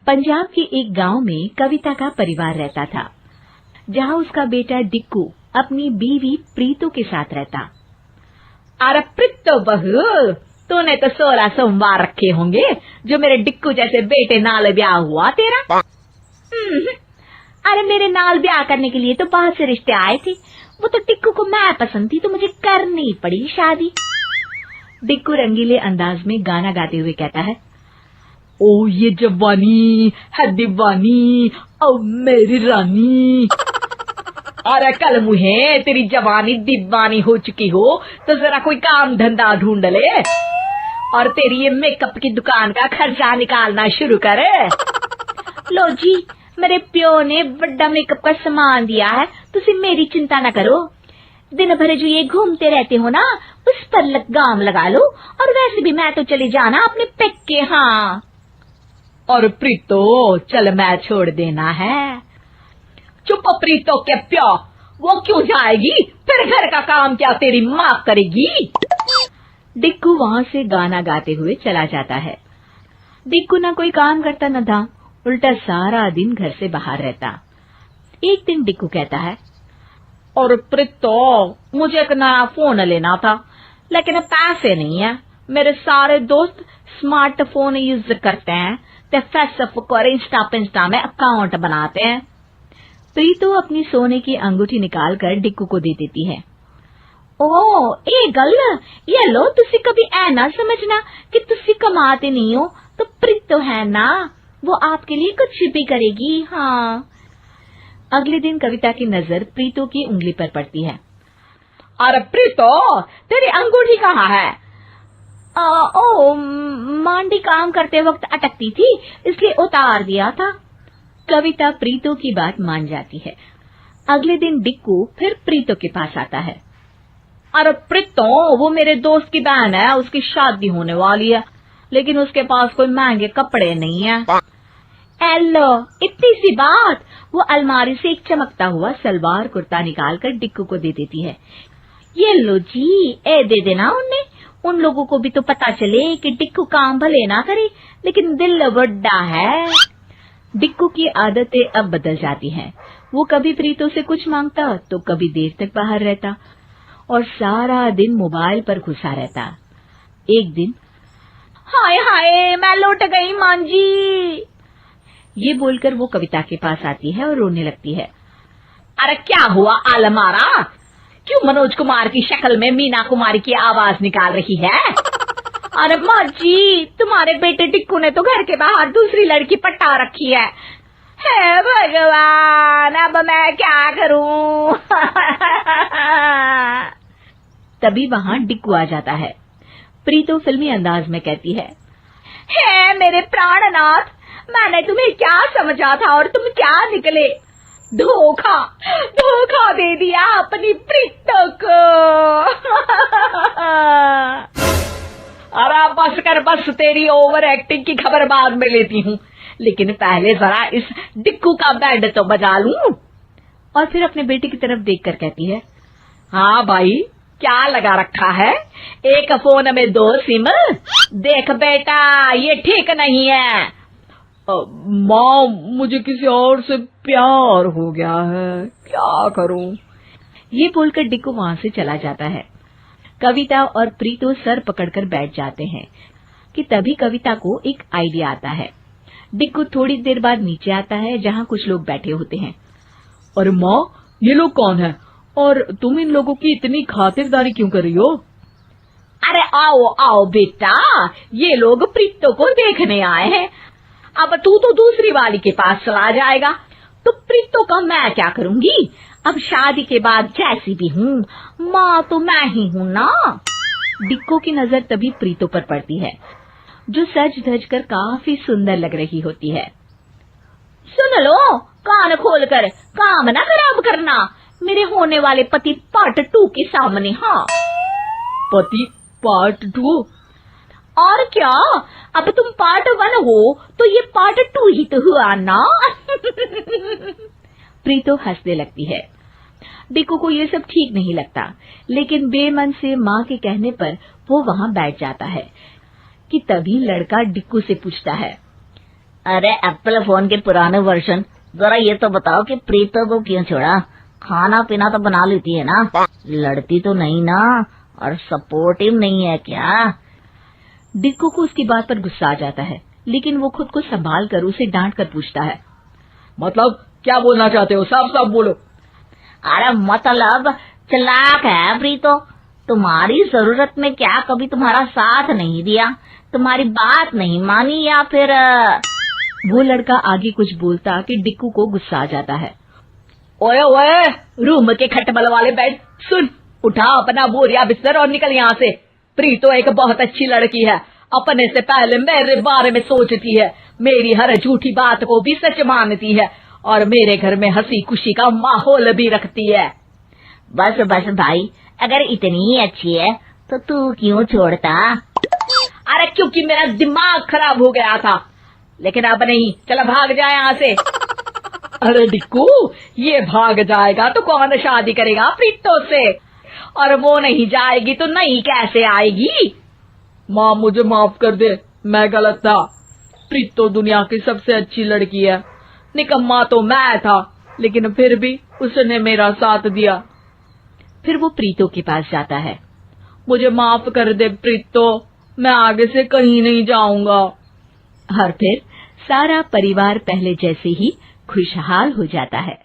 पंजाब के एक गांव में कविता का परिवार रहता था, जहां उसका बेटा डिक्कू अपनी बीवी प्रीतो के साथ रहता। अरे प्रीतो बहू, तूने तो 16 सोमवार रखे होंगे जो मेरे डिक्कू जैसे बेटे नाल ब्याह हुआ तेरा। अरे मेरे नाल ब्याह करने के लिए तो बहुत से रिश्ते आए थे, वो तो डिक्कू को मैं पसंद थी तो मुझे करनी पड़ी शादी। डिक्कू रंगीले अंदाज में गाना गाते हुए कहता है, ओ ये जवानी है दीवानी, ओ मेरी रानी। अरे कल मुहे तेरी जवानी दीवानी हो चुकी हो तो जरा कोई काम धंधा ढूंढ ले और तेरी ये मेकअप की दुकान का खर्चा निकालना शुरू कर। लो जी, मेरे प्यो ने बड़ा मेकअप का सामान दिया है, तुसी मेरी चिंता न करो। दिन भर जो ये घूमते रहते हो ना, उस पर लगाम लगा लो। और वैसे भी मैं तो चले जाना अपने पेके। हाँ और प्रीतो चल मैं छोड़ देना है। चुप प्रीतो के प्यो, वो क्यों जाएगी? फिर घर का काम क्या तेरी माँ करेगी? डिक्कू वहाँ से गाना गाते हुए चला जाता है। डिक्कू न कोई काम करता न था, उल्टा सारा दिन घर से बाहर रहता। एक दिन डिक्कू कहता है, और प्रीतो मुझे एक नया फोन लेना था, लेकिन पैसे नहीं है। मेरे सारे दोस्त स्मार्टफोन यूज करते हैं, तो फेसबुक और इंस्टा में अकाउंट बनाते हैं। प्रीतो अपनी सोने की अंगूठी निकालकर डिक्कू को दे देती है। ओ ए गल, ये लो, तुसी कभी ऐ ना समझना कि तुसी कमाते नहीं हो, तो प्रीतो है ना, वो आपके लिए कुछ भी करेगी। हाँ। अगले दिन कविता की नजर प्रीतो की उंगली पर पड़ती है। अरे प्रीतो, तेरी अंगूठी कहाँ है? ओ मांडी काम करते वक्त अटकती थी, इसलिए उतार दिया था। कविता प्रीतो की बात मान जाती है। अगले दिन डिक्कू फिर प्रीतो के पास आता है। अरे प्रीतो, वो मेरे दोस्त की बहन है, उसकी शादी होने वाली है, लेकिन उसके पास कोई महंगे कपड़े नहीं है। एलो, इतनी सी बात। वो अलमारी से एक चमकता हुआ सलवार कुर्ता निकालकर डिक्कू को दे देती है। ये लो जी, ए दे देना उन्हें। उन लोगों को भी तो पता चले कि डिक्कू काम भले ना करे, लेकिन दिल बड़ा है। डिक्कू की आदतें अब बदल जाती हैं। वो कभी प्रीतो से कुछ मांगता तो कभी देर तक बाहर रहता और सारा दिन मोबाइल पर घुसा रहता। एक दिन, हाय हाय मैं लौट गई मांझी, ये बोलकर वो कविता के पास आती है और रोने लगती है। अरे क्या हुआ आलमारा? क्यों मनोज कुमार की शक्ल में मीना कुमारी की आवाज निकाल रही है? अरे माँ जी, तुम्हारे बेटे डिक्कू ने तो घर के बाहर दूसरी लड़की पटा रखी है। हे भगवान, अब मैं क्या करूं? तभी वहाँ डिक्कू आ जाता है। प्रीतो फिल्मी अंदाज में कहती है, हे मेरे प्राणनाथ, मैंने तुम्हें क्या समझा था और तुम क्या निकले? धोखा धोखा दे दिया अपनी प्रीतो को। अरे बस कर बस, तेरी ओवर एक्टिंग की खबर बाद में लेती हूँ, लेकिन पहले जरा इस डिक्कू का बैंड तो बजा लूं। और फिर अपने बेटे की तरफ देखकर कहती है, हाँ भाई, क्या लगा रखा है? एक फोन में 2 सिम? देख बेटा, ये ठीक नहीं है। माँ, मुझे किसी और से प्यार हो गया है, क्या करूं? ये बोलकर डिक्कू वहाँ से चला जाता है। कविता और प्रीतो सर पकड़कर बैठ जाते हैं कि तभी कविता को एक आइडिया आता है। डिक्कू थोड़ी देर बाद नीचे आता है, जहाँ कुछ लोग बैठे होते हैं। अरे माँ, ये लोग कौन है और तुम इन लोगों की इतनी खातिरदारी क्यों कर रही हो? अरे आओ आओ बेटा, ये लोग प्रीतो को देखने आए हैं। अब तू तो दूसरी वाली के पास चला जाएगा, तो प्रीतो का मैं क्या करूंगी? अब शादी के बाद जैसी भी हूँ, माँ तो मैं ही हूँ ना। डिक्कू की नजर तभी प्रीतो पर पड़ती है, जो सज धज कर काफी सुंदर लग रही होती है। सुन लो, कान खोलकर काम ना खराब करना मेरे होने वाले पति पार्ट 2 के सामने। हाँ, पति पार्ट 2? और क्या, अब तुम पार्ट 1 हो तो ये पार्ट 2 ही तो हुआ ना। प्रीतो हंसने लगती है। डिक्कू को ये सब ठीक नहीं लगता, लेकिन बेमन से माँ के कहने पर वो वहाँ बैठ जाता है कि तभी लड़का डिक्कू से पूछता है, अरे एप्पल फोन के पुराने वर्जन, जरा ये तो बताओ कि प्रीतो को क्यों छोड़ा? खाना पीना तो बना लेती है ना, लड़ती तो नहीं ना, और सपोर्टिव नहीं है क्या? डिक्कू को उसकी बात पर गुस्सा आ जाता है, लेकिन वो खुद को संभाल कर उसे डांट कर पूछता है, मतलब क्या बोलना चाहते हो? साफ साफ बोलो। अरे मतलब चालाक है प्रीतो, तुम्हारी जरूरत में क्या कभी तुम्हारा साथ नहीं दिया, तुम्हारी बात नहीं मानी, या फिर वो लड़का आगे कुछ बोलता कि डिक्कू को गुस्सा आ जाता है। ओए ओए, रूम के खटमल वाले बेड, सुन, उठा अपना बोरिया बिस्तर और निकल यहाँ से। प्रीतो एक बहुत अच्छी लड़की है, अपने से पहले मेरे बारे में सोचती है, मेरी हर झूठी बात को भी सच मानती है, और मेरे घर में हंसी खुशी का माहौल भी रखती है। बस बस भाई, अगर इतनी ही अच्छी है तो तू क्यों छोड़ता? अरे क्योंकि मेरा दिमाग खराब हो गया था, लेकिन अब नहीं, चला भाग जाए यहाँ से। अरे डिक्कू, ये भाग जाएगा तो कौन शादी करेगा प्रीतो से, और वो नहीं जाएगी तो नहीं कैसे आएगी? माँ मुझे माफ कर दे, मैं गलत था। प्रीतो दुनिया की सबसे अच्छी लड़की है, निकम्मा तो मैं था, लेकिन फिर भी उसने मेरा साथ दिया। फिर वो प्रीतो के पास जाता है। मुझे माफ कर दे प्रीतो, मैं आगे से कहीं नहीं जाऊंगा। और फिर सारा परिवार पहले जैसे ही खुशहाल हो जाता है।